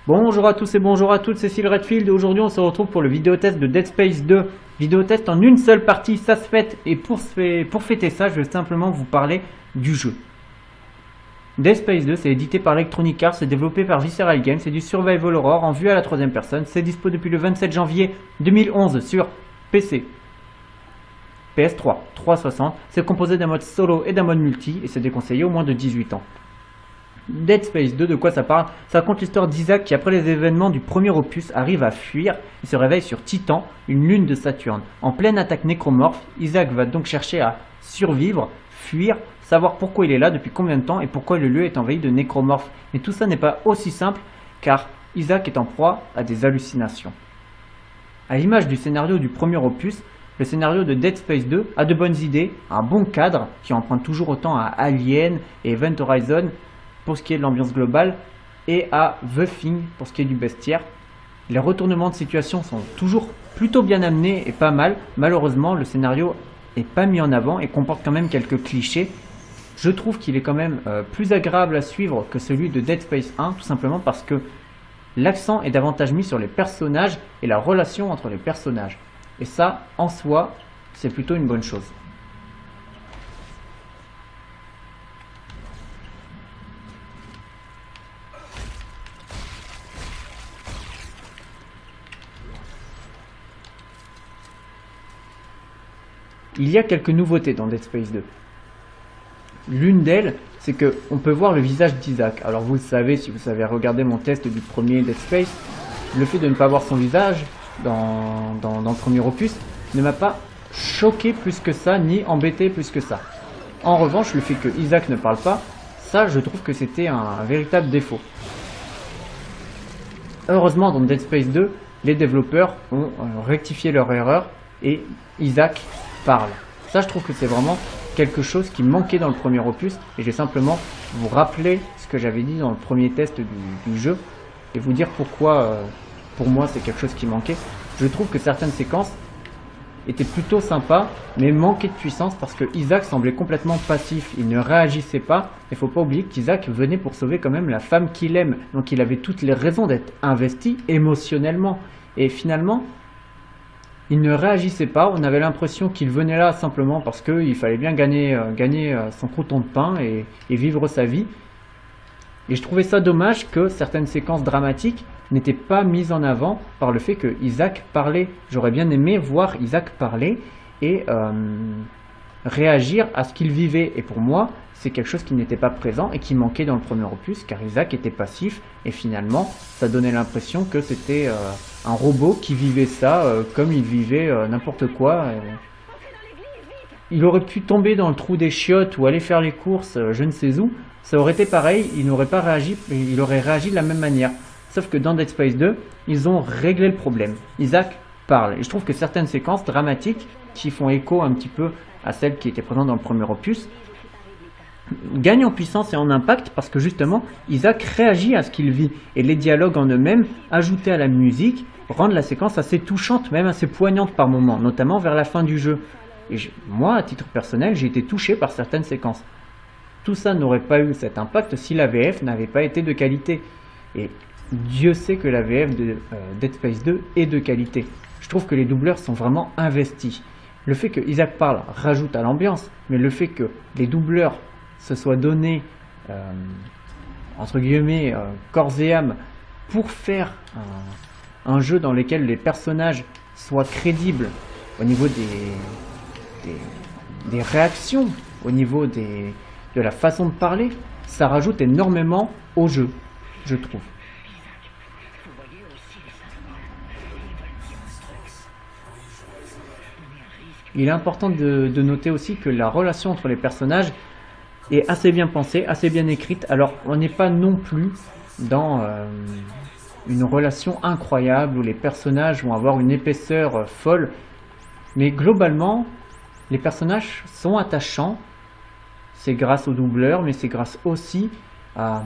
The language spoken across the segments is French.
Bonjour à tous et bonjour à toutes, c'est Cécile Redfield et aujourd'hui on se retrouve pour le vidéo test de Dead Space 2. Vidéo test en une seule partie, ça se fête, et pour fêter ça, je vais simplement vous parler du jeu. Dead Space 2, c'est édité par Electronic Arts, c'est développé par Visceral Games, c'est du survival horror en vue à la troisième personne, c'est dispo depuis le 27 janvier 2011 sur PC, PS3, 360, c'est composé d'un mode solo et d'un mode multi, et c'est déconseillé au moins de 18 ans. Dead Space 2, de quoi ça parle? Ça raconte l'histoire d'Isaac qui, après les événements du premier opus, arrive à fuir et se réveille sur Titan, une lune de Saturne. En pleine attaque nécromorphe, Isaac va donc chercher à survivre, fuir, savoir pourquoi il est là, depuis combien de temps et pourquoi le lieu est envahi de nécromorphes. Mais tout ça n'est pas aussi simple car Isaac est en proie à des hallucinations. À l'image du scénario du premier opus, le scénario de Dead Space 2 a de bonnes idées, un bon cadre qui emprunte toujours autant à Alien et Event Horizon pour ce qui est de l'ambiance globale et à The Thing pour ce qui est du bestiaire. Les retournements de situation sont toujours plutôt bien amenés et pas mal. Malheureusement, le scénario n'est pas mis en avant et comporte quand même quelques clichés. Je trouve qu'il est quand même plus agréable à suivre que celui de Dead Space 1, tout simplement parce que l'accent est davantage mis sur les personnages et la relation entre les personnages. Et ça, en soi, c'est plutôt une bonne chose. Il y a quelques nouveautés dans Dead Space 2. L'une d'elles, c'est qu'on peut voir le visage d'Isaac. Alors vous le savez, si vous avez regardé mon test du premier Dead Space, le fait de ne pas voir son visage dans le premier opus ne m'a pas choqué plus que ça, ni embêté plus que ça. En revanche, le fait que Isaac ne parle pas, ça je trouve que c'était un véritable défaut. Heureusement, dans Dead Space 2, les développeurs ont rectifié leur erreur et Isaac parle. Ça, je trouve que c'est vraiment quelque chose qui manquait dans le premier opus et je vais simplement vous rappeler ce que j'avais dit dans le premier test du jeu et vous dire pourquoi pour moi c'est quelque chose qui manquait. Je trouve que certaines séquences étaient plutôt sympas mais manquaient de puissance parce que Isaac semblait complètement passif, il ne réagissait pas. Il ne faut pas oublier qu'Isaac venait pour sauver quand même la femme qu'il aime, donc il avait toutes les raisons d'être investi émotionnellement et finalement il ne réagissait pas. On avait l'impression qu'il venait là simplement parce qu'il fallait bien gagner son crouton de pain et vivre sa vie. Et je trouvais ça dommage que certaines séquences dramatiques n'étaient pas mises en avant par le fait que Isaac parlait. J'aurais bien aimé voir Isaac parler et réagir à ce qu'il vivait. Et pour moi, c'est quelque chose qui n'était pas présent et qui manquait dans le premier opus, car Isaac était passif et finalement, ça donnait l'impression que c'était un robot qui vivait ça comme il vivait n'importe quoi. Il aurait pu tomber dans le trou des chiottes ou aller faire les courses, je ne sais où, ça aurait été pareil, il n'aurait pas réagi, il aurait réagi de la même manière. Sauf que dans Dead Space 2, ils ont réglé le problème. Isaac parle. Et je trouve que certaines séquences dramatiques, qui font écho un petit peu à celles qui étaient présentes dans le premier opus, gagnent en puissance et en impact parce que justement Isaac réagit à ce qu'il vit et les dialogues en eux-mêmes ajoutés à la musique rendent la séquence assez touchante, même assez poignante par moments, notamment vers la fin du jeu. Et moi, à titre personnel, j'ai été touché par certaines séquences. Tout ça n'aurait pas eu cet impact si la VF n'avait pas été de qualité. Et Dieu sait que la VF de Dead Space 2 est de qualité. Je trouve que les doubleurs sont vraiment investis. Le fait que Isaac parle rajoute à l'ambiance, mais le fait que les doubleurs se soient donnés, entre guillemets, corps et âme, pour faire un jeu dans lequel les personnages soient crédibles au niveau des réactions, au niveau de la façon de parler, ça rajoute énormément au jeu, je trouve. Il est important de noter aussi que la relation entre les personnages est assez bien pensée, assez bien écrite. Alors on n'est pas non plus dans une relation incroyable où les personnages vont avoir une épaisseur folle, mais globalement les personnages sont attachants. C'est grâce aux doubleurs, mais c'est grâce aussi à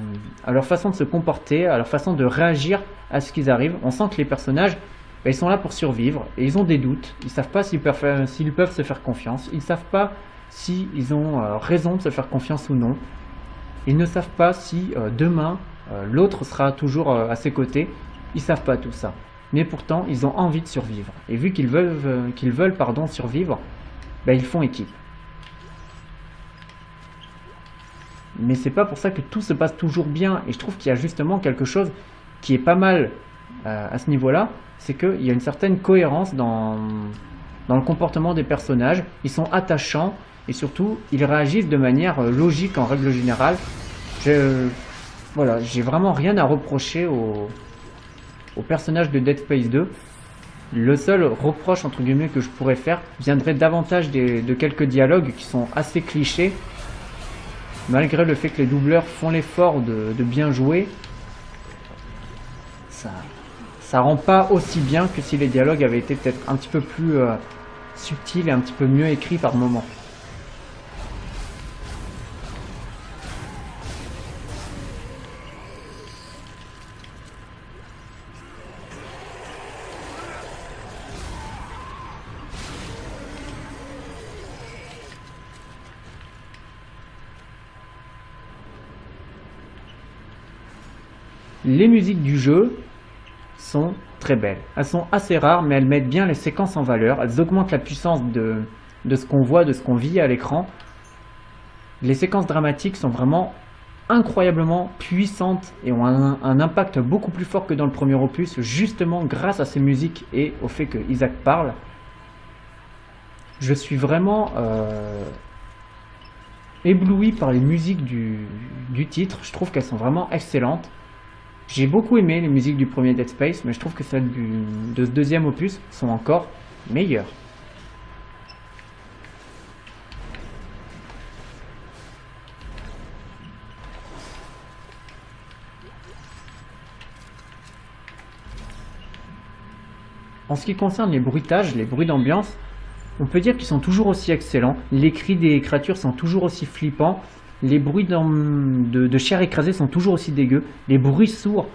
leur façon de se comporter, à leur façon de réagir à ce qu'ils arrivent. On sent que les personnages, ils sont là pour survivre et ils ont des doutes. Ils ne savent pas s'ils peuvent se faire confiance. Ils ne savent pas s'ils ont raison de se faire confiance ou non. Ils ne savent pas si demain l'autre sera toujours à ses côtés. Ils savent pas tout ça. Mais pourtant, ils ont envie de survivre. Et vu qu'ils veulent pardon, survivre, ben, ils font équipe. Mais c'est pas pour ça que tout se passe toujours bien. Et je trouve qu'il y a justement quelque chose qui est pas mal à ce niveau-là. C'est qu'il y a une certaine cohérence dans le comportement des personnages. Ils sont attachants et surtout, ils réagissent de manière logique en règle générale. Voilà, j'ai vraiment rien à reprocher au personnage de Dead Space 2. Le seul reproche entre guillemets que je pourrais faire viendrait davantage de quelques dialogues qui sont assez clichés. Malgré le fait que les doubleurs font l'effort de bien jouer, ça rend pas aussi bien que si les dialogues avaient été peut-être un petit peu plus subtils et un petit peu mieux écrits par moments. Les musiques du jeu sont très belles. Elles sont assez rares, mais elles mettent bien les séquences en valeur. Elles augmentent la puissance de ce qu'on voit, de ce qu'on vit à l'écran. Les séquences dramatiques sont vraiment incroyablement puissantes et ont un impact beaucoup plus fort que dans le premier opus, justement grâce à ces musiques et au fait que Isaac parle. Je suis vraiment ébloui par les musiques du titre. Je trouve qu'elles sont vraiment excellentes. J'ai beaucoup aimé les musiques du premier Dead Space, mais je trouve que celles de ce deuxième opus sont encore meilleures. En ce qui concerne les bruitages, les bruits d'ambiance, on peut dire qu'ils sont toujours aussi excellents. Les cris des créatures sont toujours aussi flippants. Les bruits de chair écrasée sont toujours aussi dégueux. Les bruits sourds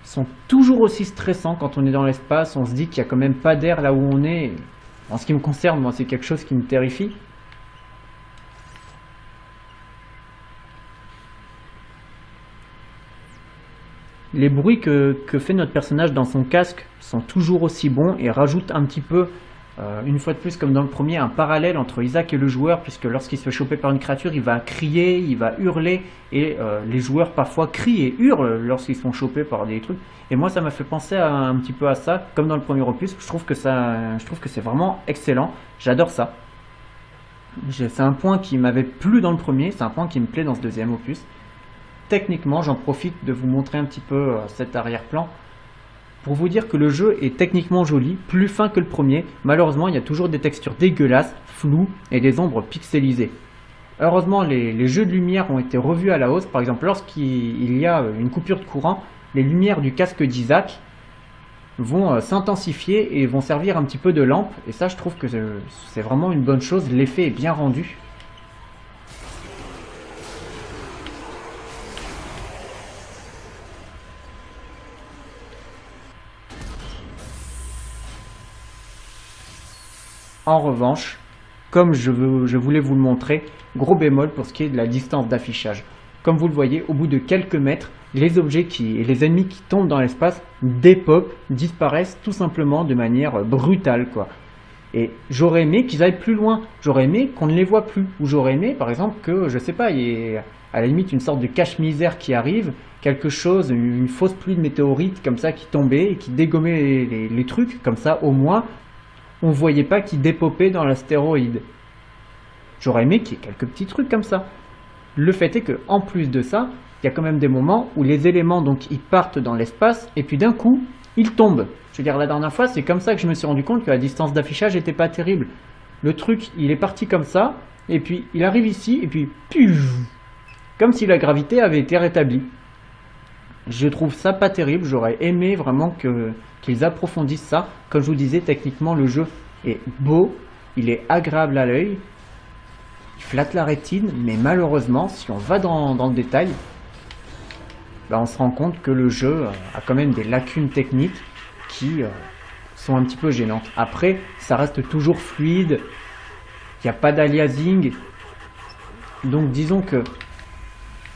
sont toujours aussi stressants quand on est dans l'espace. On se dit qu'il n'y a quand même pas d'air là où on est. En ce qui me concerne, moi, c'est quelque chose qui me terrifie. Les bruits que fait notre personnage dans son casque sont toujours aussi bons et rajoutent un petit peu, une fois de plus comme dans le premier, un parallèle entre Isaac et le joueur, puisque lorsqu'il se fait choper par une créature, il va crier, il va hurler, et les joueurs parfois crient et hurlent lorsqu'ils sont chopés par des trucs. Et moi ça m'a fait penser un petit peu à ça, comme dans le premier opus. Je trouve que c'est vraiment excellent, j'adore ça. C'est un point qui m'avait plu dans le premier, c'est un point qui me plaît dans ce deuxième opus. Techniquement, j'en profite de vous montrer un petit peu cet arrière-plan pour vous dire que le jeu est techniquement joli, plus fin que le premier. Malheureusement, il y a toujours des textures dégueulasses, floues et des ombres pixelisées. Heureusement, les jeux de lumière ont été revus à la hausse. Par exemple, lorsqu'il y a une coupure de courant, les lumières du casque d'Isaac vont s'intensifier et vont servir un petit peu de lampe. Et ça, je trouve que c'est vraiment une bonne chose. L'effet est bien rendu. En revanche, comme je voulais vous le montrer, gros bémol pour ce qui est de la distance d'affichage. Comme vous le voyez, au bout de quelques mètres, les objets et les ennemis qui tombent dans l'espace dépopent, disparaissent tout simplement de manière brutale, quoi. Et j'aurais aimé qu'ils aillent plus loin, j'aurais aimé qu'on ne les voit plus, ou j'aurais aimé par exemple que, je sais pas, il y ait à la limite une sorte de cache-misère qui arrive, quelque chose, une fausse pluie de météorites comme ça qui tombait et qui dégommait les trucs, comme ça au moins on voyait pas qu'ils dépopaient dans l'astéroïde. J'aurais aimé qu'il y ait quelques petits trucs comme ça. Le fait est que en plus de ça, il y a quand même des moments où les éléments donc ils partent dans l'espace et puis d'un coup ils tombent. Je veux dire, la dernière fois c'est comme ça que je me suis rendu compte que la distance d'affichage était pas terrible. Le truc il est parti comme ça et puis il arrive ici et puis comme si la gravité avait été rétablie. Je trouve ça pas terrible, j'aurais aimé vraiment qu'ils approfondissent ça. Comme je vous disais, techniquement le jeu est beau, il est agréable à l'œil, il flatte la rétine, mais malheureusement si on va dans le détail, on se rend compte que le jeu a quand même des lacunes techniques qui sont un petit peu gênantes. Après, ça reste toujours fluide, il n'y a pas d'aliasing, donc disons que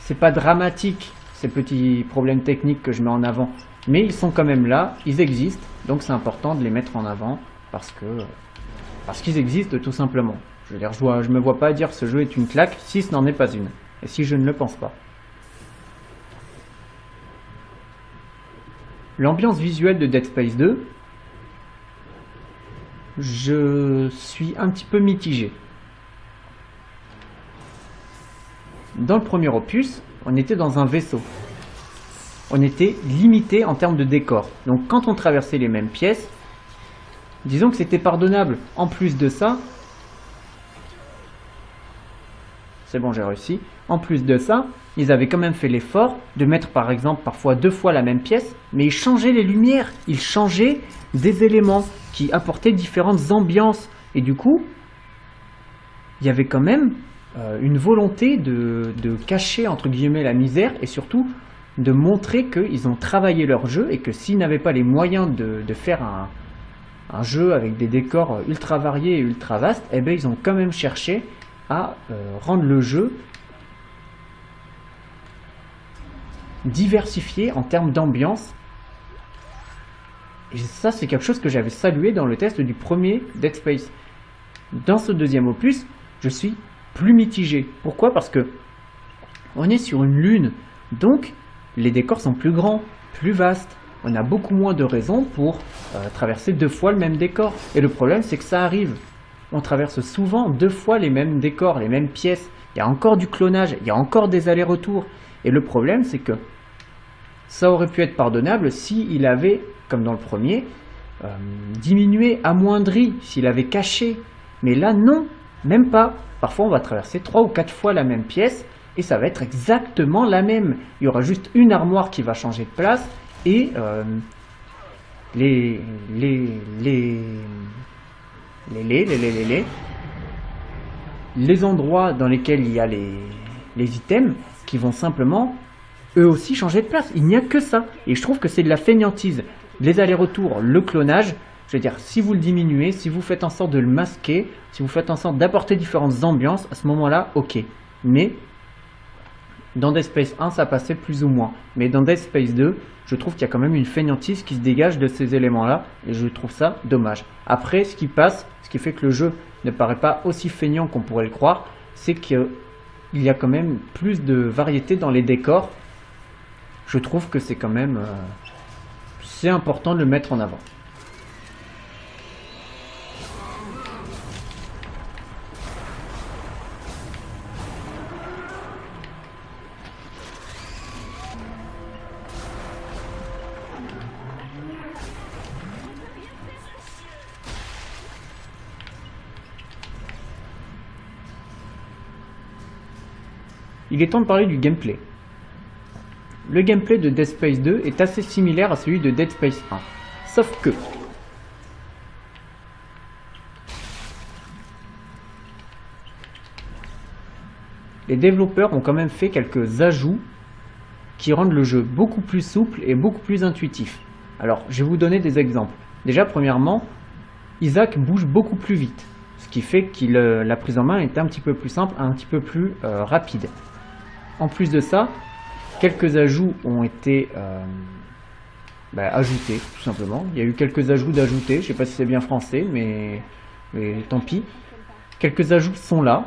c'est pas dramatique. ces petits problèmes techniques que je mets en avant, mais ils sont quand même là, ils existent, donc c'est important de les mettre en avant parce qu'ils existent tout simplement. Je veux dire, je me vois pas dire ce jeu est une claque si ce n'en est pas une, et si je ne le pense pas. L'ambiance visuelle de Dead Space 2, je suis un petit peu mitigé. Dans le premier opus, on était dans un vaisseau. On était limité en termes de décor. Donc quand on traversait les mêmes pièces, disons que c'était pardonnable. En plus de ça, c'est bon, j'ai réussi. En plus de ça, ils avaient quand même fait l'effort de mettre par exemple parfois 2 fois la même pièce, mais ils changeaient les lumières, ils changeaient des éléments qui apportaient différentes ambiances. Et du coup, il y avait quand même une volonté de cacher entre guillemets la misère et surtout de montrer qu'ils ont travaillé leur jeu et que s'ils n'avaient pas les moyens de faire un jeu avec des décors ultra variés et ultra vastes, eh bien ils ont quand même cherché à rendre le jeu diversifié en termes d'ambiance. Et ça, c'est quelque chose que j'avais salué dans le test du premier Dead Space. Dans ce deuxième opus, je suis plus mitigé. Pourquoi? Parce que on est sur une lune, donc les décors sont plus grands, plus vastes. On a beaucoup moins de raisons pour traverser 2 fois le même décor. Et le problème, c'est que ça arrive. On traverse souvent 2 fois les mêmes décors, les mêmes pièces. Il y a encore du clonage, il y a encore des allers-retours. Et le problème, c'est que ça aurait pu être pardonnable s'il avait, comme dans le premier, diminué, amoindri, s'il avait caché. Mais là, non, même pas. Parfois, on va traverser 3 ou 4 fois la même pièce et ça va être exactement la même. Il y aura juste une armoire qui va changer de place et les endroits dans lesquels il y a les items qui vont simplement eux aussi changer de place. Il n'y a que ça. Et je trouve que c'est de la fainéantise. Les allers-retours, le clonage, je veux dire, si vous le diminuez, si vous faites en sorte de le masquer, si vous faites en sorte d'apporter différentes ambiances, à ce moment-là, ok. Mais dans Dead Space 1, ça passait plus ou moins. Mais dans Dead Space 2, je trouve qu'il y a quand même une fainéantise qui se dégage de ces éléments-là. Et je trouve ça dommage. Après, ce qui passe, ce qui fait que le jeu ne paraît pas aussi feignant qu'on pourrait le croire, c'est qu'il y a quand même plus de variété dans les décors. Je trouve que c'est quand même c'est important de le mettre en avant. Il est temps de parler du gameplay. Le gameplay de Dead Space 2 est assez similaire à celui de Dead Space 1, sauf que les développeurs ont quand même fait quelques ajouts qui rendent le jeu beaucoup plus souple et beaucoup plus intuitif. Alors, je vais vous donner des exemples. Déjà, premièrement, Isaac bouge beaucoup plus vite, ce qui fait que la prise en main est un petit peu plus simple, un petit peu plus rapide. En plus de ça, quelques ajouts ont été ajoutés, tout simplement. Il y a eu quelques ajouts d'ajouter, je ne sais pas si c'est bien français, mais tant pis. Quelques ajouts sont là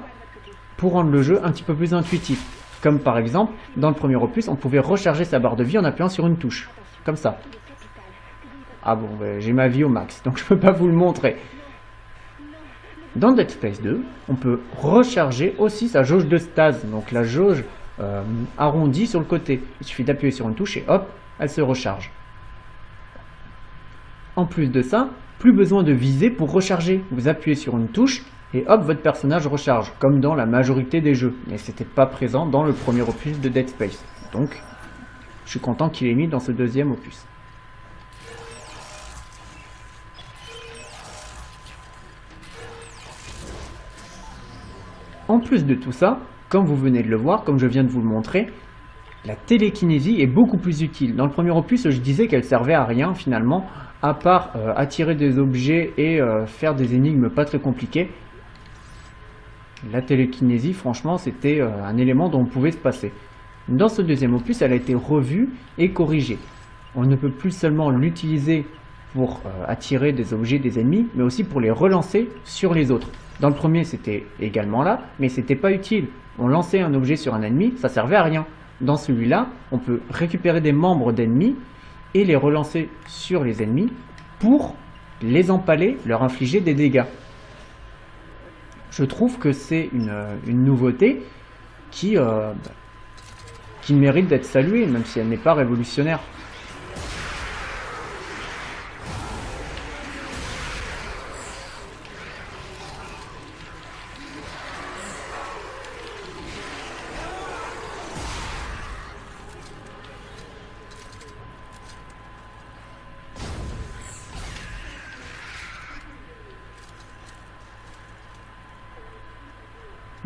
pour rendre le jeu un petit peu plus intuitif. Comme par exemple, dans le premier opus, on pouvait recharger sa barre de vie en appuyant sur une touche, comme ça. Ah bon, j'ai ma vie au max, donc je ne peux pas vous le montrer. Dans Dead Space 2, on peut recharger aussi sa jauge de stase, donc la jauge arrondie sur le côté. Il suffit d'appuyer sur une touche et hop, elle se recharge. En plus de ça, plus besoin de viser pour recharger. Vous appuyez sur une touche et hop, votre personnage recharge, comme dans la majorité des jeux. Mais c'était pas présent dans le premier opus de Dead Space. Donc, je suis content qu'il ait mis dans ce deuxième opus. En plus de tout ça, comme vous venez de le voir, comme je viens de vous le montrer, la télékinésie est beaucoup plus utile. Dans le premier opus, je disais qu'elle servait à rien finalement, à part attirer des objets et faire des énigmes pas très compliquées. La télékinésie, franchement, c'était un élément dont on pouvait se passer. Dans ce deuxième opus, elle a été revue et corrigée. On ne peut plus seulement l'utiliser pour attirer des objets des ennemis, mais aussi pour les relancer sur les autres. Dans le premier, c'était également là, mais c'était pas utile. On lançait un objet sur un ennemi, ça servait à rien. Dans celui-là, on peut récupérer des membres d'ennemis et les relancer sur les ennemis pour les empaler, leur infliger des dégâts. Je trouve que c'est une nouveauté qui mérite d'être saluée, même si elle n'est pas révolutionnaire.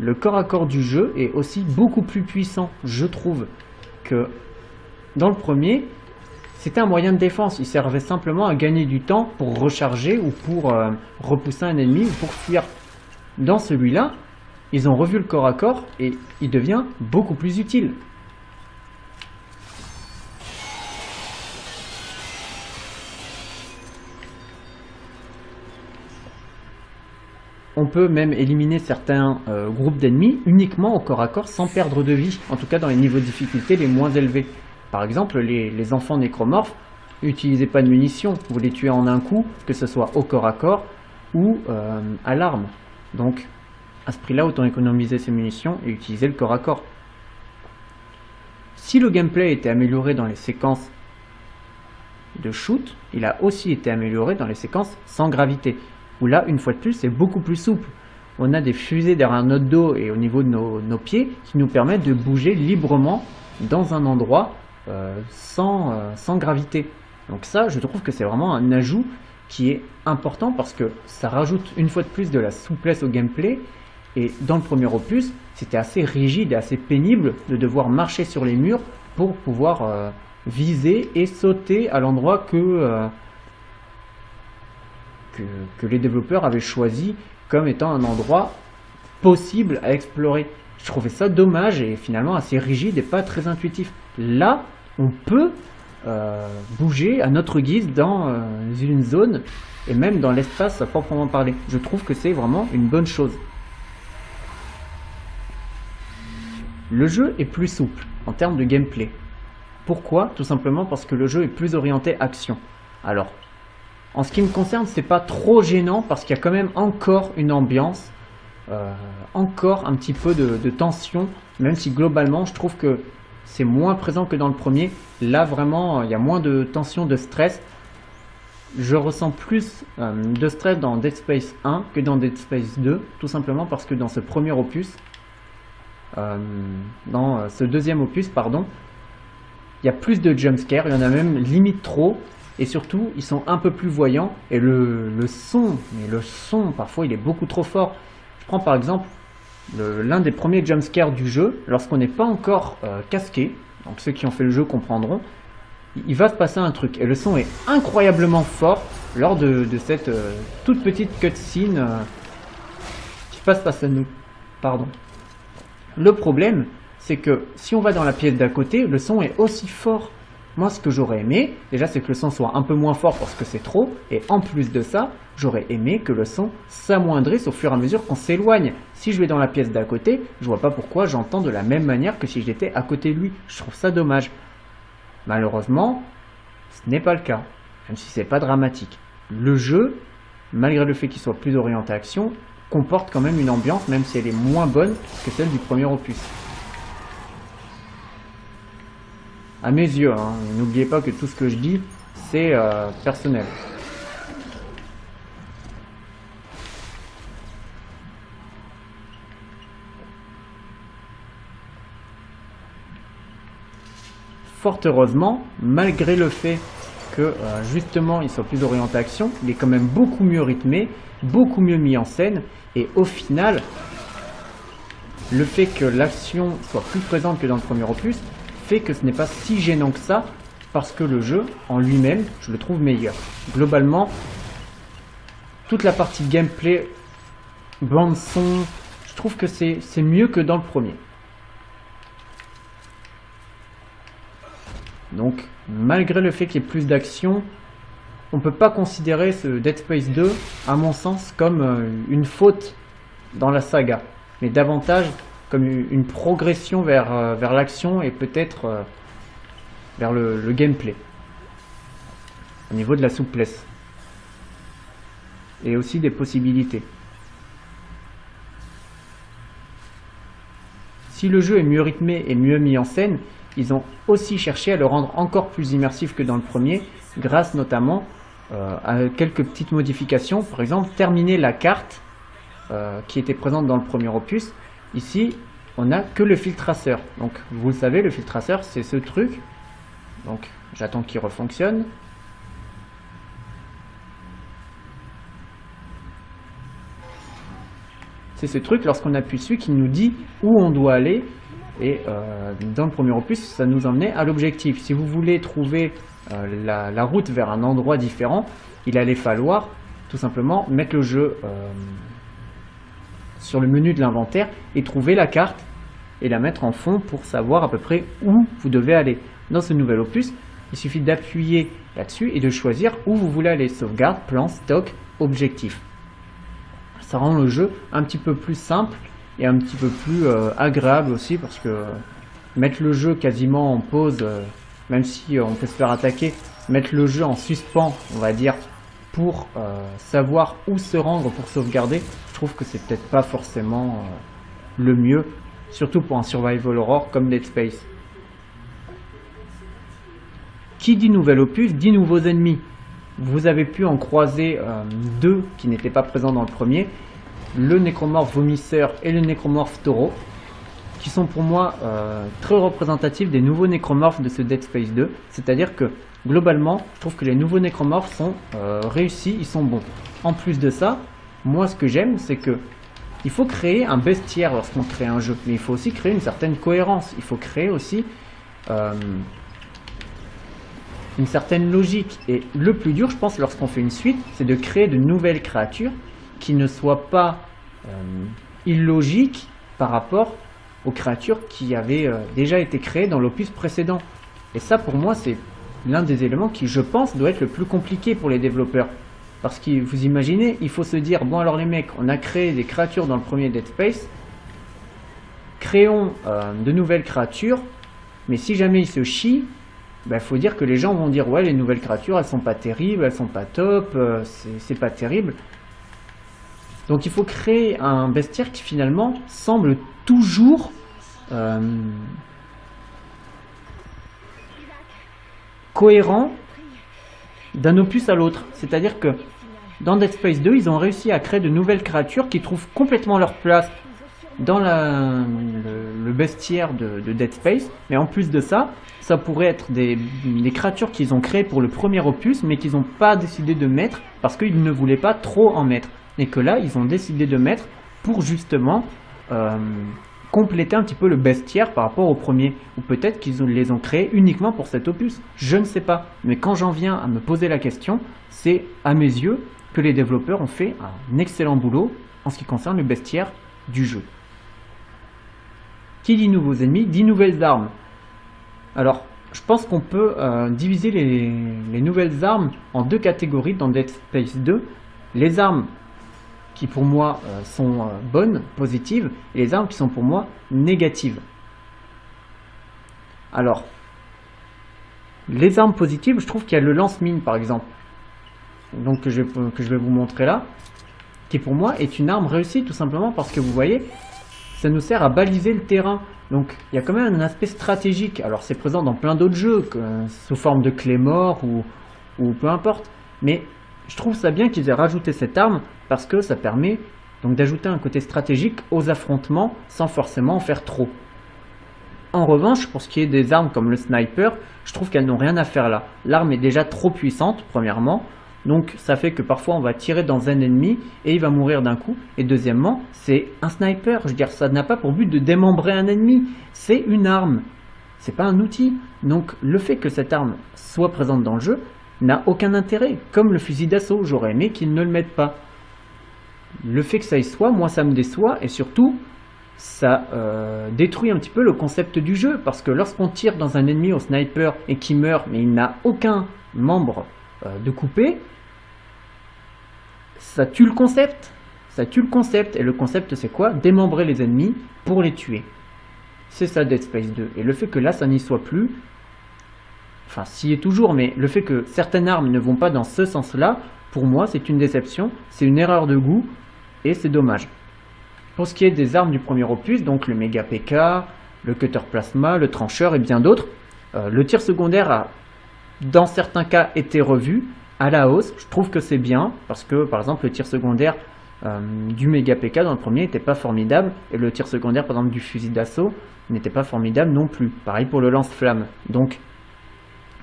Le corps à corps du jeu est aussi beaucoup plus puissant, je trouve, que dans le premier. C'était un moyen de défense, il servait simplement à gagner du temps pour recharger ou pour repousser un ennemi ou pour fuir. Dans celui-là, ils ont revu le corps à corps et il devient beaucoup plus utile. On peut même éliminer certains groupes d'ennemis uniquement au corps à corps sans perdre de vie, en tout cas dans les niveaux de difficulté les moins élevés. Par exemple, les enfants nécromorphes, n'utilisez pas de munitions, vous les tuez en un coup, que ce soit au corps à corps ou à l'arme. Donc, à ce prix-là, autant économiser ses munitions et utiliser le corps à corps. Si le gameplay était amélioré dans les séquences de shoot, il a aussi été amélioré dans les séquences sans gravité, où là, une fois de plus, c'est beaucoup plus souple. On a des fusées derrière notre dos et au niveau de nos pieds qui nous permettent de bouger librement dans un endroit sans gravité. Donc ça, je trouve que c'est vraiment un ajout qui est important parce que ça rajoute une fois de plus de la souplesse au gameplay. Et dans le premier opus, c'était assez rigide et assez pénible de devoir marcher sur les murs pour pouvoir viser et sauter à l'endroit que les développeurs avaient choisi comme étant un endroit possible à explorer. Je trouvais ça dommage et finalement assez rigide et pas très intuitif. Là, on peut bouger à notre guise dans une zone et même dans l'espace à proprement parler. Je trouve que c'est vraiment une bonne chose. Le jeu est plus souple en termes de gameplay. Pourquoi? Tout simplement parce que le jeu est plus orienté action. Alors, en ce qui me concerne, c'est pas trop gênant parce qu'il y a quand même encore une ambiance, encore un petit peu de tension, même si globalement je trouve que c'est moins présent que dans le premier. Là vraiment, il y a moins de tension, de stress. Je ressens plus de stress dans Dead Space 1 que dans Dead Space 2, tout simplement parce que dans ce premier opus, dans ce deuxième opus, pardon, il y a plus de jumpscares, il y en a même limite trop. Et surtout, ils sont un peu plus voyants et le son parfois il est beaucoup trop fort. Je prends par exemple l'un des premiers jumpscares du jeu, lorsqu'on n'est pas encore casqué, donc ceux qui ont fait le jeu comprendront, il va se passer un truc et le son est incroyablement fort lors de cette toute petite cutscene qui passe face à nous. Pardon. Le problème, c'est que si on va dans la pièce d'à côté, le son est aussi fort. Moi, ce que j'aurais aimé, déjà, c'est que le son soit un peu moins fort parce que c'est trop. Et en plus de ça, j'aurais aimé que le son s'amoindrisse au fur et à mesure qu'on s'éloigne. Si je vais dans la pièce d'à côté, je vois pas pourquoi j'entends de la même manière que si j'étais à côté de lui. Je trouve ça dommage. Malheureusement, ce n'est pas le cas, même si c'est pas dramatique. Le jeu, malgré le fait qu'il soit plus orienté action, comporte quand même une ambiance, même si elle est moins bonne que celle du premier opus. À mes yeux, hein. N'oubliez pas que tout ce que je dis, c'est personnel. Fort heureusement, malgré le fait que justement il soit plus orienté action, il est quand même beaucoup mieux rythmé, beaucoup mieux mis en scène, et au final, le fait que l'action soit plus présente que dans le premier opus, que ce n'est pas si gênant que ça parce que le jeu en lui-même je le trouve meilleur. Globalement, toute la partie gameplay, bande son, je trouve que c'est mieux que dans le premier. Donc malgré le fait qu'il y ait plus d'action, on ne peut pas considérer ce Dead Space 2, à mon sens, comme une faute dans la saga, mais davantage comme une progression vers l'action et peut-être vers le gameplay, au niveau de la souplesse, et aussi des possibilités. Si le jeu est mieux rythmé et mieux mis en scène, ils ont aussi cherché à le rendre encore plus immersif que dans le premier, grâce notamment à quelques petites modifications. Par exemple, terminer la carte qui était présente dans le premier opus. Ici, on n'a que le fil traceur. Donc, vous le savez, le fil traceur, c'est ce truc. Donc, j'attends qu'il refonctionne. C'est ce truc, lorsqu'on appuie dessus, qui nous dit où on doit aller. Et dans le premier opus, ça nous emmenait à l'objectif. Si vous voulez trouver la route vers un endroit différent, il allait falloir tout simplement mettre le jeu sur le menu de l'inventaire et trouver la carte et la mettre en fond pour savoir à peu près où vous devez aller. Dans ce nouvel opus, il suffit d'appuyer là-dessus et de choisir où vous voulez aller. Sauvegarde, plan, stock, objectif. Ça rend le jeu un petit peu plus simple et un petit peu plus agréable aussi, parce que mettre le jeu quasiment en pause, même si on peut se faire attaquer, mettre le jeu en suspens, on va dire, pour savoir où se rendre pour sauvegarder, je trouve que c'est peut-être pas forcément le mieux, surtout pour un survival horror comme Dead Space. Qui dit nouvel opus dit nouveaux ennemis. Vous avez pu en croiser deux qui n'étaient pas présents dans le premier, le nécromorphe vomisseur et le nécromorphe taureau, qui sont pour moi très représentatifs des nouveaux nécromorphes de ce Dead Space 2. C'est-à-dire que globalement, je trouve que les nouveaux nécromorphes sont réussis, ils sont bons. En plus de ça, moi ce que j'aime, c'est que il faut créer un bestiaire lorsqu'on crée un jeu, mais il faut aussi créer une certaine cohérence, il faut créer aussi une certaine logique. Et le plus dur, je pense, lorsqu'on fait une suite, c'est de créer de nouvelles créatures qui ne soient pas illogiques par rapport aux créatures qui avaient déjà été créées dans l'opus précédent. Et ça, pour moi, c'est l'un des éléments qui, je pense, doit être le plus compliqué pour les développeurs. Parce que vous imaginez, il faut se dire, bon alors les mecs, on a créé des créatures dans le premier Dead Space, créons de nouvelles créatures, mais si jamais ils se chient, il faut dire que les gens vont dire, ouais, les nouvelles créatures, elles sont pas terribles, elles sont pas top, c'est pas terrible. Donc il faut créer un bestiaire qui finalement semble toujours cohérent d'un opus à l'autre. C'est-à-dire que dans Dead Space 2, ils ont réussi à créer de nouvelles créatures qui trouvent complètement leur place dans le bestiaire de Dead Space. Mais en plus de ça, ça pourrait être des créatures qu'ils ont créées pour le premier opus, mais qu'ils n'ont pas décidé de mettre parce qu'ils ne voulaient pas trop en mettre. Et que là, ils ont décidé de mettre pour justement compléter un petit peu le bestiaire par rapport au premier. Ou peut-être qu'ils les ont créés uniquement pour cet opus. Je ne sais pas. Mais quand j'en viens à me poser la question, c'est à mes yeux que les développeurs ont fait un excellent boulot en ce qui concerne le bestiaire du jeu. Qui dit nouveaux ennemis, dit nouvelles armes. Alors, je pense qu'on peut diviser les nouvelles armes en deux catégories dans Dead Space 2. Les armes qui pour moi sont bonnes, positives, et les armes qui sont pour moi négatives. Alors, les armes positives, je trouve qu'il y a le lance-mine par exemple, donc que je vais vous montrer là, qui pour moi est une arme réussie tout simplement parce que vous voyez, ça nous sert à baliser le terrain. Donc il y a quand même un aspect stratégique. Alors c'est présent dans plein d'autres jeux, sous forme de clé mort ou peu importe, mais je trouve ça bien qu'ils aient rajouté cette arme parce que ça permet donc d'ajouter un côté stratégique aux affrontements sans forcément en faire trop. En revanche, pour ce qui est des armes comme le sniper, je trouve qu'elles n'ont rien à faire là. L'arme est déjà trop puissante, premièrement, donc ça fait que parfois on va tirer dans un ennemi et il va mourir d'un coup. Et deuxièmement, c'est un sniper, je veux dire, ça n'a pas pour but de démembrer un ennemi, c'est une arme, c'est pas un outil. Donc le fait que cette arme soit présente dans le jeu n'a aucun intérêt, comme le fusil d'assaut, j'aurais aimé qu'ils ne le mettent pas. Le fait que ça y soit, moi ça me déçoit, et surtout, ça détruit un petit peu le concept du jeu, parce que lorsqu'on tire dans un ennemi au sniper et qu'il meurt, mais il n'a aucun membre de coupé, ça tue le concept. Ça tue le concept, et le concept c'est quoi? Démembrer les ennemis pour les tuer. C'est ça Dead Space 2, et le fait que là ça n'y soit plus, enfin s'y est toujours, mais le fait que certaines armes ne vont pas dans ce sens-là, pour moi c'est une déception, c'est une erreur de goût, et c'est dommage. Pour ce qui est des armes du premier opus, donc le Mega PK, le Cutter Plasma, le Trancheur et bien d'autres, le tir secondaire a, dans certains cas, été revu à la hausse. Je trouve que c'est bien, parce que par exemple le tir secondaire du Mega PK dans le premier n'était pas formidable, et le tir secondaire par exemple du fusil d'assaut n'était pas formidable non plus. Pareil pour le lance-flamme. Donc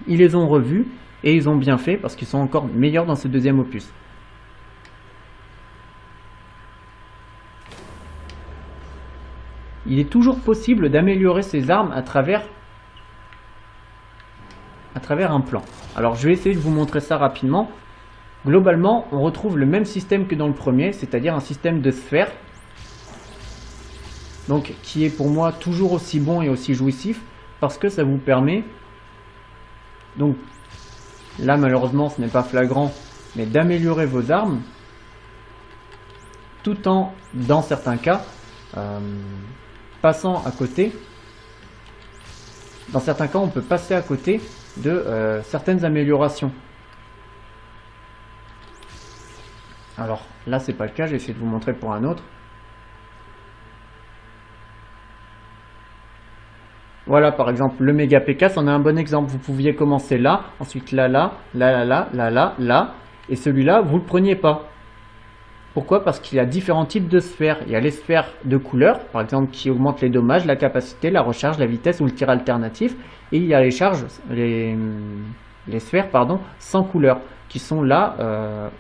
ils les ont revus, et ils ont bien fait, parce qu'ils sont encore meilleurs dans ce deuxième opus. Il est toujours possible d'améliorer ses armes à travers un plan. Alors je vais essayer de vous montrer ça rapidement. Globalement, on retrouve le même système que dans le premier, c'est-à-dire un système de sphères. Donc qui est pour moi toujours aussi bon et aussi jouissif, parce que ça vous permet, donc là malheureusement ce n'est pas flagrant, mais d'améliorer vos armes, tout en, dans certains cas, passant à côté. Dans certains cas, on peut passer à côté de certaines améliorations. Alors là, c'est pas le cas. Je vais essayer de vous montrer pour un autre. Voilà, par exemple, le Mega PK, c'en est un bon exemple. Vous pouviez commencer là, ensuite là, là, là, là, là, là, là, et celui-là, vous le preniez pas. Pourquoi? Parce qu'il y a différents types de sphères. Il y a les sphères de couleur, par exemple, qui augmentent les dommages, la capacité, la recharge, la vitesse ou le tir alternatif. Et il y a les charges, les sphères, pardon, sans couleur, qui sont là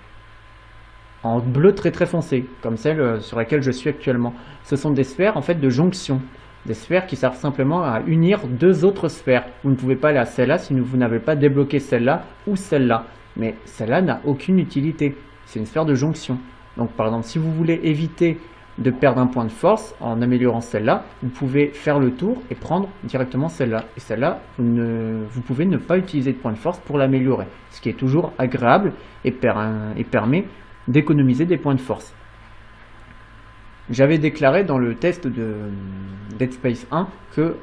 en bleu très très foncé, comme celle sur laquelle je suis actuellement. Ce sont des sphères en fait de jonction. Des sphères qui servent simplement à unir deux autres sphères. Vous ne pouvez pas aller à celle-là si vous n'avez pas débloqué celle-là ou celle-là. Mais celle-là n'a aucune utilité. C'est une sphère de jonction. Donc par exemple, si vous voulez éviter de perdre un point de force en améliorant celle-là, vous pouvez faire le tour et prendre directement celle-là. Et celle-là, vous pouvez ne pas utiliser de point de force pour l'améliorer. Ce qui est toujours agréable et permet d'économiser des points de force. J'avais déclaré dans le test de Dead Space 1 que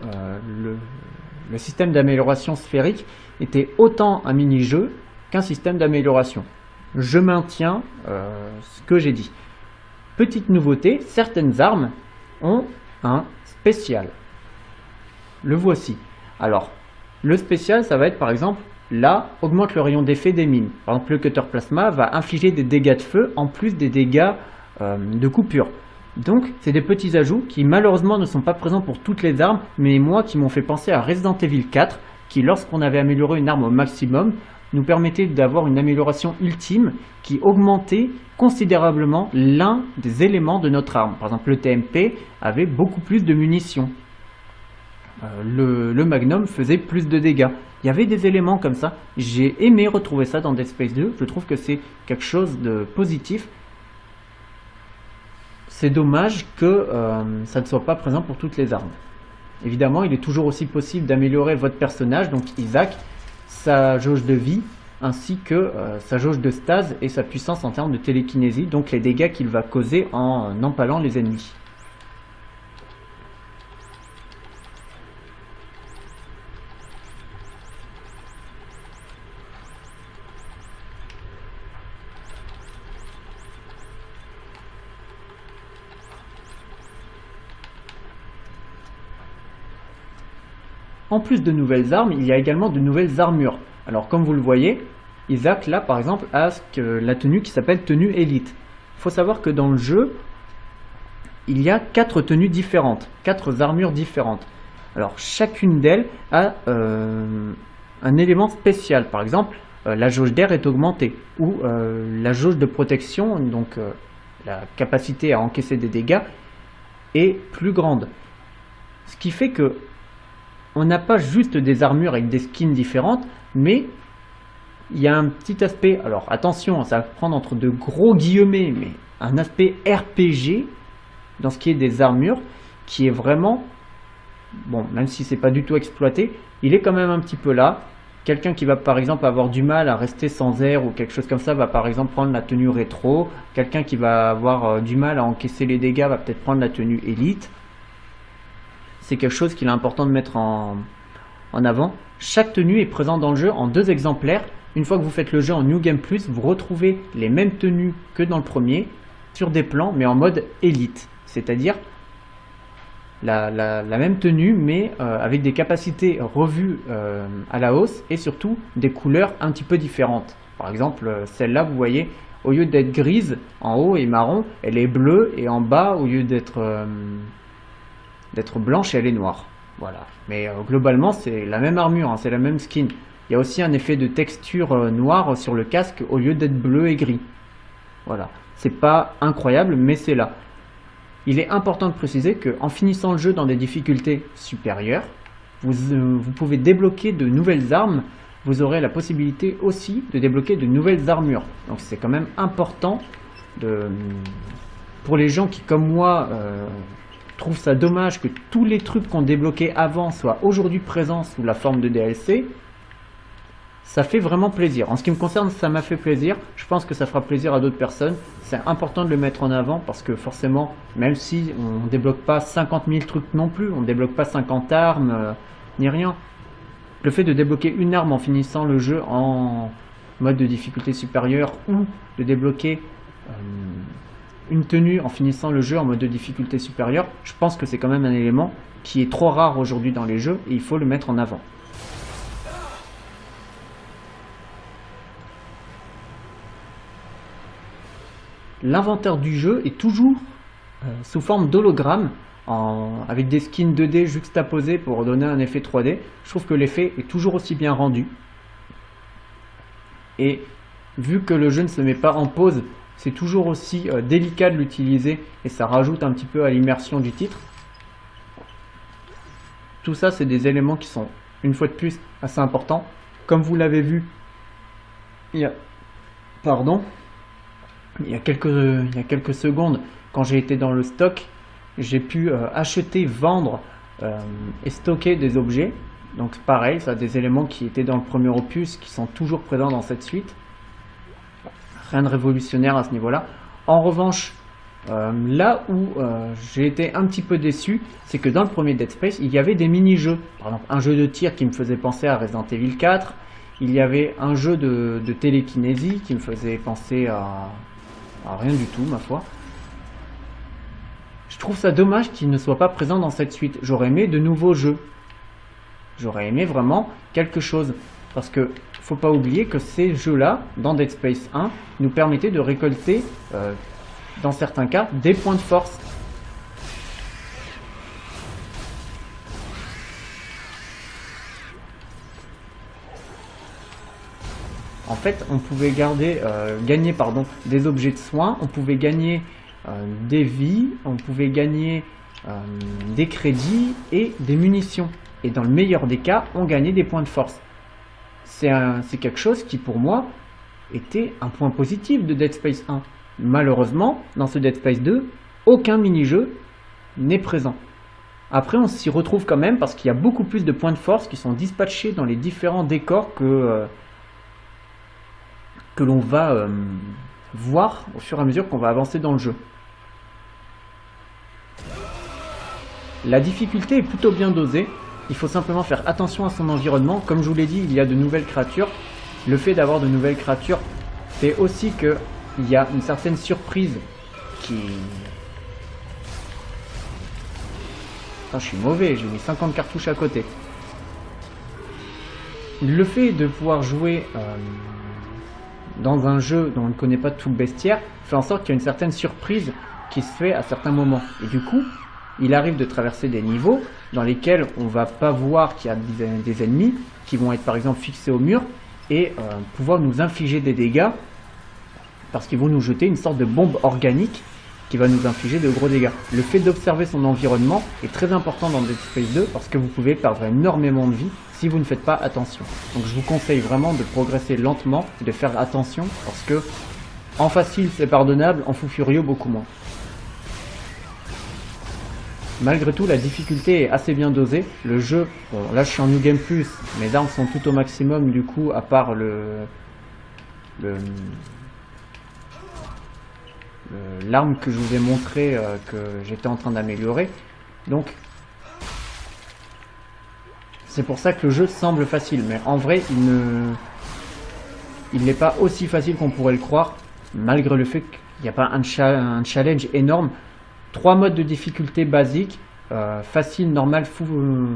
le système d'amélioration sphérique était autant un mini-jeu qu'un système d'amélioration. Je maintiens ce que j'ai dit. Petite nouveauté, certaines armes ont un spécial. Le voici. Alors, le spécial, ça va être par exemple, là, augmente le rayon d'effet des mines. Par exemple, le Cutter Plasma va infliger des dégâts de feu en plus des dégâts de coupure. Donc, c'est des petits ajouts qui malheureusement ne sont pas présents pour toutes les armes, mais moi qui m'ont fait penser à Resident Evil 4, qui lorsqu'on avait amélioré une arme au maximum, nous permettait d'avoir une amélioration ultime qui augmentait considérablement l'un des éléments de notre arme. Par exemple, le TMP avait beaucoup plus de munitions. Le Magnum faisait plus de dégâts. Il y avait des éléments comme ça. J'ai aimé retrouver ça dans Dead Space 2. Je trouve que c'est quelque chose de positif. C'est dommage que ça ne soit pas présent pour toutes les armes. Évidemment, il est toujours aussi possible d'améliorer votre personnage, donc Isaac, sa jauge de vie, ainsi que sa jauge de stase et sa puissance en termes de télékinésie, donc les dégâts qu'il va causer en empalant les ennemis. En plus de nouvelles armes, il y a également de nouvelles armures. Alors comme vous le voyez, Isaac là par exemple a la tenue qui s'appelle tenue élite. Il faut savoir que dans le jeu, il y a 4 tenues différentes, 4 armures différentes. Alors chacune d'elles a un élément spécial. Par exemple, la jauge d'air est augmentée, ou la jauge de protection, donc la capacité à encaisser des dégâts, est plus grande. Ce qui fait que on n'a pas juste des armures avec des skins différentes, mais il y a un petit aspect, alors attention, ça va prendre entre de gros guillemets, mais un aspect RPG dans ce qui est des armures, qui est vraiment, bon, même si c'est pas du tout exploité, il est quand même un petit peu là. Quelqu'un qui va par exemple avoir du mal à rester sans air ou quelque chose comme ça va par exemple prendre la tenue rétro. Quelqu'un qui va avoir du mal à encaisser les dégâts va peut-être prendre la tenue élite. C'est quelque chose qu'il est important de mettre en avant. Chaque tenue est présente dans le jeu en 2 exemplaires. Une fois que vous faites le jeu en New Game Plus, vous retrouvez les mêmes tenues que dans le premier, sur des plans, mais en mode élite. C'est-à-dire la même tenue, mais avec des capacités revues à la hausse, et surtout des couleurs un petit peu différentes. Par exemple, celle-là, vous voyez, au lieu d'être grise en haut et marron, elle est bleue, et en bas, au lieu d'être blanche, elle est noire. Voilà. Mais globalement, c'est la même armure, hein, c'est la même skin. Il y a aussi un effet de texture noire sur le casque au lieu d'être bleu et gris. Voilà. C'est pas incroyable, mais c'est là. Il est important de préciser qu'en finissant le jeu dans des difficultés supérieures, vous pouvez débloquer de nouvelles armes. Vous aurez la possibilité aussi de débloquer de nouvelles armures. Donc c'est quand même important pour les gens qui, comme moi, trouvent ça dommage que tous les trucs qu'on débloquait avant soient aujourd'hui présents sous la forme de DLC. Ça fait vraiment plaisir. En ce qui me concerne, ça m'a fait plaisir. Je pense que ça fera plaisir à d'autres personnes. C'est important de le mettre en avant parce que forcément, même si on ne débloque pas 50 000 trucs non plus, on ne débloque pas 50 armes, ni rien. Le fait de débloquer une arme en finissant le jeu en mode de difficulté supérieure ou de débloquer une tenue en finissant le jeu en mode de difficulté supérieure, je pense que c'est quand même un élément qui est trop rare aujourd'hui dans les jeux et il faut le mettre en avant. L'inventaire du jeu est toujours sous forme d'hologramme avec des skins 2D juxtaposés pour donner un effet 3D. Je trouve que l'effet est toujours aussi bien rendu. Et vu que le jeu ne se met pas en pause, c'est toujours aussi délicat de l'utiliser et ça rajoute un petit peu à l'immersion du titre. Tout ça, c'est des éléments qui sont, une fois de plus, assez importants. Comme vous l'avez vu, il y a quelques secondes, quand j'ai été dans le stock, j'ai pu acheter, vendre et stocker des objets. Donc pareil, ça a des éléments qui étaient dans le premier opus, qui sont toujours présents dans cette suite. Rien de révolutionnaire à ce niveau-là. En revanche, là où j'ai été un petit peu déçu, c'est que dans le premier Dead Space, il y avait des mini-jeux. Par exemple, un jeu de tir qui me faisait penser à Resident Evil 4. Il y avait un jeu de télékinésie qui me faisait penser à rien du tout, ma foi. Je trouve ça dommage qu'il ne soit pas présent dans cette suite. J'aurais aimé de nouveaux jeux. J'aurais aimé vraiment quelque chose. Parce que faut pas oublier que ces jeux-là, dans Dead Space 1, nous permettaient de récolter, dans certains cas, des points de force. En fait, on pouvait gagner des objets de soins, on pouvait gagner des vies, on pouvait gagner des crédits et des munitions. Et dans le meilleur des cas, on gagnait des points de force. C'est quelque chose qui, pour moi, était un point positif de Dead Space 1. Malheureusement, dans ce Dead Space 2, aucun mini-jeu n'est présent. Après, on s'y retrouve quand même parce qu'il y a beaucoup plus de points de force qui sont dispatchés dans les différents décors que l'on va voir au fur et à mesure qu'on va avancer dans le jeu. La difficulté est plutôt bien dosée. Il faut simplement faire attention à son environnement. Comme je vous l'ai dit, il y a de nouvelles créatures. Le fait d'avoir de nouvelles créatures fait aussi qu'il y a une certaine surprise qui... Enfin, je suis mauvais, j'ai mis 50 cartouches à côté. Le fait de pouvoir jouer dans un jeu dont on ne connaît pas tout le bestiaire fait en sorte qu'il y a une certaine surprise qui se fait à certains moments. Et du coup, il arrive de traverser des niveaux dans lesquels on va pas voir qu'il y a des ennemis qui vont être par exemple fixés au mur et pouvoir nous infliger des dégâts parce qu'ils vont nous jeter une sorte de bombe organique qui va nous infliger de gros dégâts. Le fait d'observer son environnement est très important dans Dead Space 2 parce que vous pouvez perdre énormément de vie si vous ne faites pas attention. Donc je vous conseille vraiment de progresser lentement et de faire attention parce que en facile c'est pardonnable, en fou furieux beaucoup moins. Malgré tout, la difficulté est assez bien dosée. Le jeu, bon, là je suis en New Game Plus, mes armes sont tout au maximum du coup, à part l'arme que je vous ai montré que j'étais en train d'améliorer. Donc c'est pour ça que le jeu semble facile, mais en vrai il n'est pas aussi facile qu'on pourrait le croire, malgré le fait qu'il n'y a pas un challenge énorme. 3 modes de difficulté basiques, facile, normal,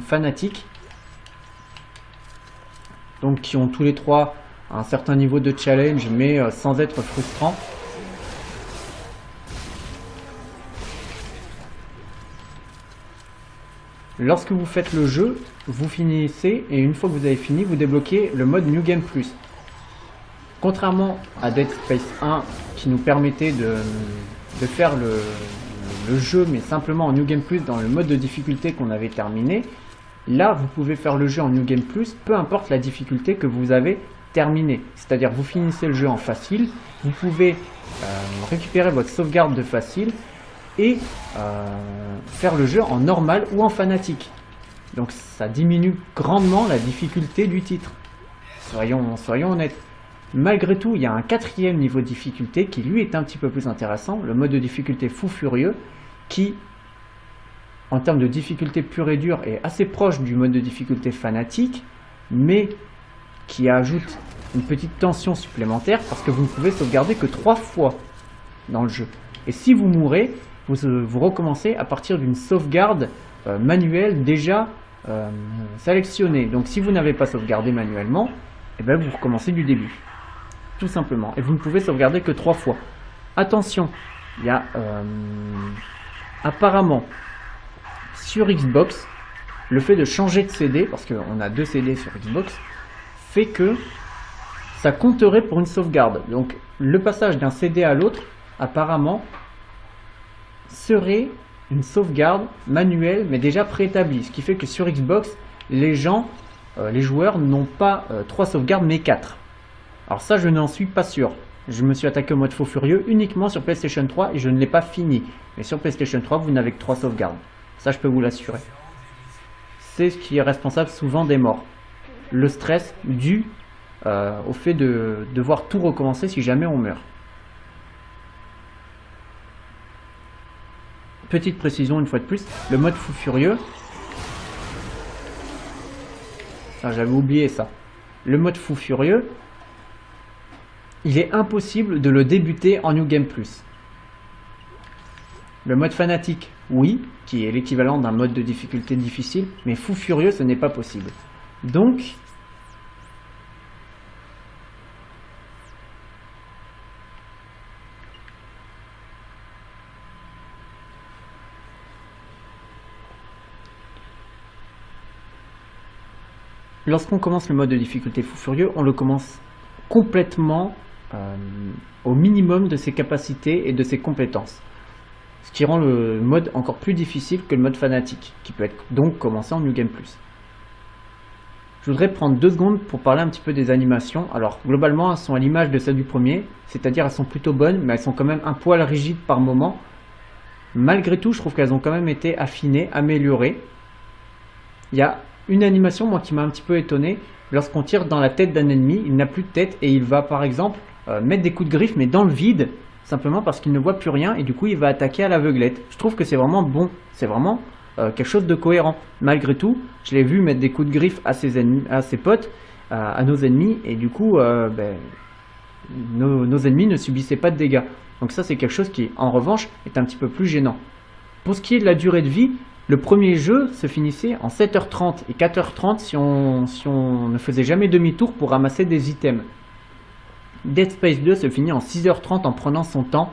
fanatique, donc qui ont tous les 3 un certain niveau de challenge, mais sans être frustrant. Lorsque vous faites le jeu, vous finissez, et une fois que vous avez fini, vous débloquez le mode New Game Plus. Contrairement à Dead Space 1, qui nous permettait de faire le jeu, mais simplement en New Game Plus dans le mode de difficulté qu'on avait terminé, là vous pouvez faire le jeu en New Game Plus, peu importe la difficulté que vous avez terminée. C'est-à-dire vous finissez le jeu en facile, vous pouvez récupérer votre sauvegarde de facile, et faire le jeu en normal ou en fanatique. Donc ça diminue grandement la difficulté du titre. Soyons honnêtes. Malgré tout, il y a un 4e niveau de difficulté qui lui est un petit peu plus intéressant, le mode de difficulté fou furieux, qui en termes de difficulté pure et dure est assez proche du mode de difficulté fanatique, mais qui ajoute une petite tension supplémentaire parce que vous ne pouvez sauvegarder que 3 fois dans le jeu. Et si vous mourrez, vous recommencez à partir d'une sauvegarde manuelle déjà sélectionnée. Donc si vous n'avez pas sauvegardé manuellement, eh bien, vous recommencez du début. Tout simplement. Et vous ne pouvez sauvegarder que 3 fois. Attention, il y a apparemment sur Xbox, le fait de changer de CD, parce qu'on a 2 CD sur Xbox, fait que ça compterait pour une sauvegarde. Donc le passage d'un CD à l'autre, apparemment, serait une sauvegarde manuelle mais déjà préétablie, ce qui fait que sur Xbox les joueurs n'ont pas 3 sauvegardes mais 4. Alors ça je n'en suis pas sûr, je me suis attaqué au mode faux furieux uniquement sur PlayStation 3 et je ne l'ai pas fini, mais sur PlayStation 3 vous n'avez que 3 sauvegardes, ça je peux vous l'assurer. C'est ce qui est responsable souvent des morts, le stress dû au fait de devoir tout recommencer si jamais on meurt. Petite précision une fois de plus, le mode fou furieux, j'avais oublié ça, le mode fou furieux, il est impossible de le débuter en New Game Plus. Le mode fanatique, oui, qui est l'équivalent d'un mode de difficulté difficile, mais fou furieux ce n'est pas possible. Donc, lorsqu'on commence le mode de difficulté fou furieux, on le commence complètement au minimum de ses capacités et de ses compétences. Ce qui rend le mode encore plus difficile que le mode fanatique, qui peut être donc commencé en New Game Plus. Je voudrais prendre 2 secondes pour parler un petit peu des animations. Alors globalement elles sont à l'image de celles du premier, c'est-à-dire elles sont plutôt bonnes, mais elles sont quand même un poil rigides par moment. Malgré tout, je trouve qu'elles ont quand même été affinées, améliorées. Il y a une animation moi qui m'a un petit peu étonné, lorsqu'on tire dans la tête d'un ennemi, il n'a plus de tête et il va par exemple mettre des coups de griffe mais dans le vide, simplement parce qu'il ne voit plus rien et du coup il va attaquer à l'aveuglette. Je trouve que c'est vraiment bon, c'est vraiment quelque chose de cohérent. Malgré tout, je l'ai vu mettre des coups de griffe à ses ennemis, à ses potes, à nos ennemis, et du coup nos ennemis ne subissaient pas de dégâts. Donc ça c'est quelque chose qui en revanche est un petit peu plus gênant. Pour ce qui est de la durée de vie, le premier jeu se finissait en 7h30 et 4h30 si on ne faisait jamais demi-tour pour ramasser des items. Dead Space 2 se finit en 6h30 en prenant son temps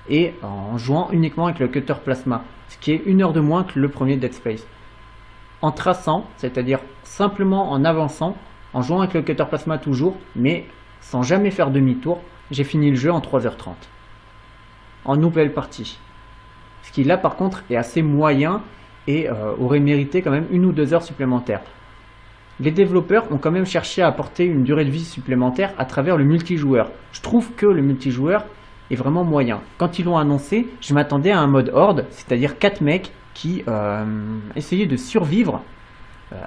et en jouant uniquement avec le cutter plasma, ce qui est 1 heure de moins que le premier Dead Space. En traçant, c'est-à-dire simplement en avançant, en jouant avec le cutter plasma toujours, mais sans jamais faire demi-tour, j'ai fini le jeu en 3h30. En nouvelle partie. Ce qui là par contre est assez moyen et aurait mérité quand même 1 ou 2 heures supplémentaires. Les développeurs ont quand même cherché à apporter une durée de vie supplémentaire à travers le multijoueur. Je trouve que le multijoueur est vraiment moyen. Quand ils l'ont annoncé, je m'attendais à un mode horde, c'est-à-dire 4 mecs qui essayaient de survivre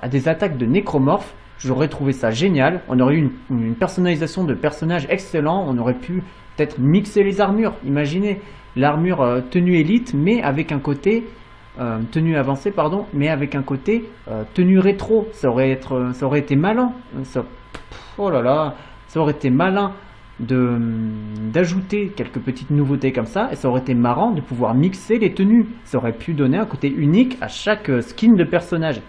à des attaques de nécromorphes. J'aurais trouvé ça génial. On aurait eu une personnalisation de personnages excellent. On aurait pu peut-être mixer les armures. Imaginez l'armure tenue élite, mais avec un côté tenue avancée, pardon, mais avec un côté tenue rétro. Ça aurait été malin. Oh là là, ça aurait été malin d'ajouter quelques petites nouveautés comme ça, et ça aurait été marrant de pouvoir mixer les tenues. Ça aurait pu donner un côté unique à chaque skin de personnage.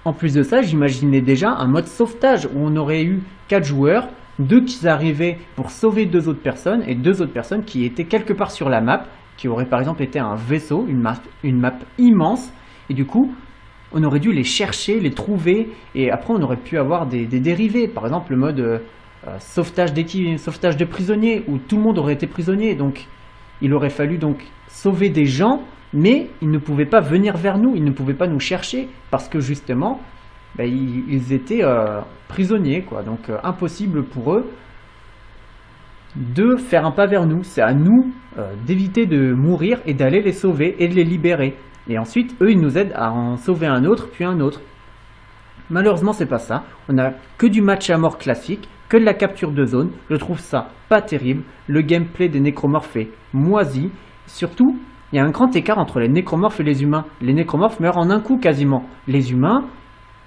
En plus de ça, j'imaginais déjà un mode sauvetage où on aurait eu 4 joueurs, 2 qui arrivaient pour sauver 2 autres personnes et 2 autres personnes qui étaient quelque part sur la map, qui auraient par exemple été un vaisseau, une map immense, et du coup on aurait dû les chercher, les trouver, et après on aurait pu avoir des dérivés, par exemple le mode sauvetage de prisonniers, où tout le monde aurait été prisonnier, donc il aurait fallu donc sauver des gens, mais ils ne pouvaient pas venir vers nous, ils ne pouvaient pas nous chercher, parce que justement, ben, ils étaient prisonniers, quoi. Donc impossible pour eux de faire un pas vers nous. C'est à nous d'éviter de mourir et d'aller les sauver et de les libérer. Et ensuite, eux, ils nous aident à en sauver un autre, puis un autre. Malheureusement, c'est pas ça. On n'a que du match à mort classique, que de la capture de zone. Je trouve ça pas terrible. Le gameplay des nécromorphes est moisi. Surtout, il y a un grand écart entre les nécromorphes et les humains. Les nécromorphes meurent en un coup quasiment. Les humains,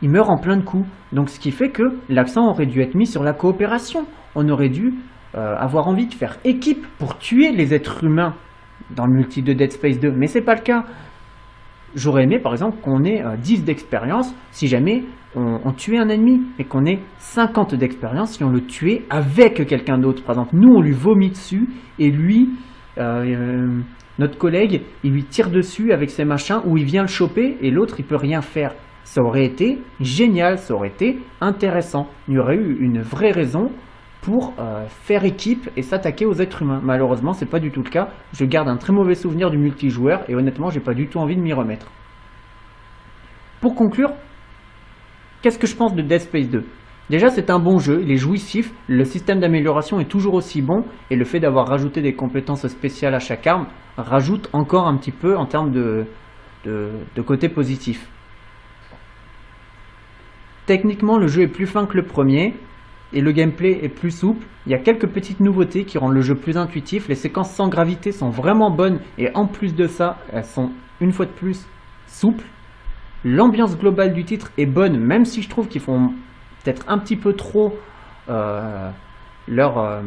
ils meurent en plein de coups. Donc ce qui fait que l'accent aurait dû être mis sur la coopération. On aurait dû avoir envie de faire équipe pour tuer les êtres humains dans le multi de Dead Space 2. Mais c'est pas le cas. J'aurais aimé par exemple qu'on ait 10 d'expérience si jamais on tuait un ennemi, et qu'on ait 50 d'expérience si on le tuait avec quelqu'un d'autre. Par exemple, nous on lui vomit dessus et lui... notre collègue, il lui tire dessus avec ses machins, ou il vient le choper et l'autre il peut rien faire. Ça aurait été génial, ça aurait été intéressant. Il y aurait eu une vraie raison pour faire équipe et s'attaquer aux êtres humains. Malheureusement, c'est pas du tout le cas. Je garde un très mauvais souvenir du multijoueur et honnêtement, j'ai pas du tout envie de m'y remettre. Pour conclure, qu'est-ce que je pense de Dead Space 2 ? Déjà, c'est un bon jeu, il est jouissif, le système d'amélioration est toujours aussi bon, et le fait d'avoir rajouté des compétences spéciales à chaque arme rajoute encore un petit peu en termes de côté positif. Techniquement, le jeu est plus fin que le premier, et le gameplay est plus souple. Il y a quelques petites nouveautés qui rendent le jeu plus intuitif, les séquences sans gravité sont vraiment bonnes, et en plus de ça, elles sont une fois de plus souples. L'ambiance globale du titre est bonne, même si je trouve qu'ils font peut-être un petit peu trop leur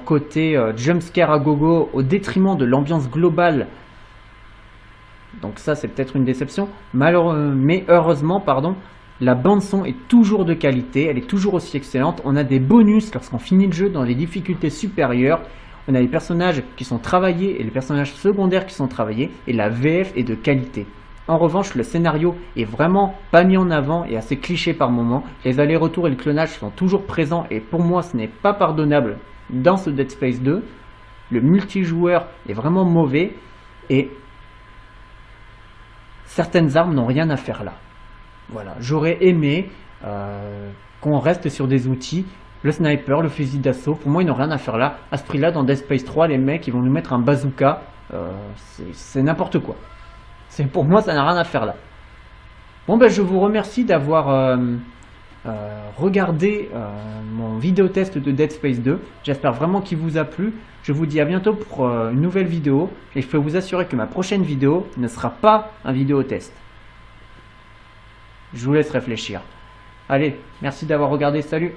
côté jumpscare à gogo au détriment de l'ambiance globale. Donc ça, c'est peut-être une déception. Mais heureusement, pardon, la bande-son est toujours de qualité, elle est toujours aussi excellente. On a des bonus lorsqu'on finit le jeu dans des difficultés supérieures. On a les personnages qui sont travaillés et les personnages secondaires qui sont travaillés, et la VF est de qualité. En revanche, le scénario est vraiment pas mis en avant et assez cliché par moments. Les allers-retours et le clonage sont toujours présents, et pour moi ce n'est pas pardonnable dans ce Dead Space 2. Le multijoueur est vraiment mauvais et certaines armes n'ont rien à faire là. Voilà, j'aurais aimé qu'on reste sur des outils. Le sniper, le fusil d'assaut, pour moi ils n'ont rien à faire là. À ce prix là, dans Dead Space 3, les mecs ils vont nous mettre un bazooka, c'est n'importe quoi. Pour moi ça n'a rien à faire là. Bon ben je vous remercie d'avoir regardé mon vidéo test de Dead Space 2. J'espère vraiment qu'il vous a plu. Je vous dis à bientôt pour une nouvelle vidéo, et je peux vous assurer que ma prochaine vidéo ne sera pas un vidéo test. Je vous laisse réfléchir. Allez, merci d'avoir regardé, salut!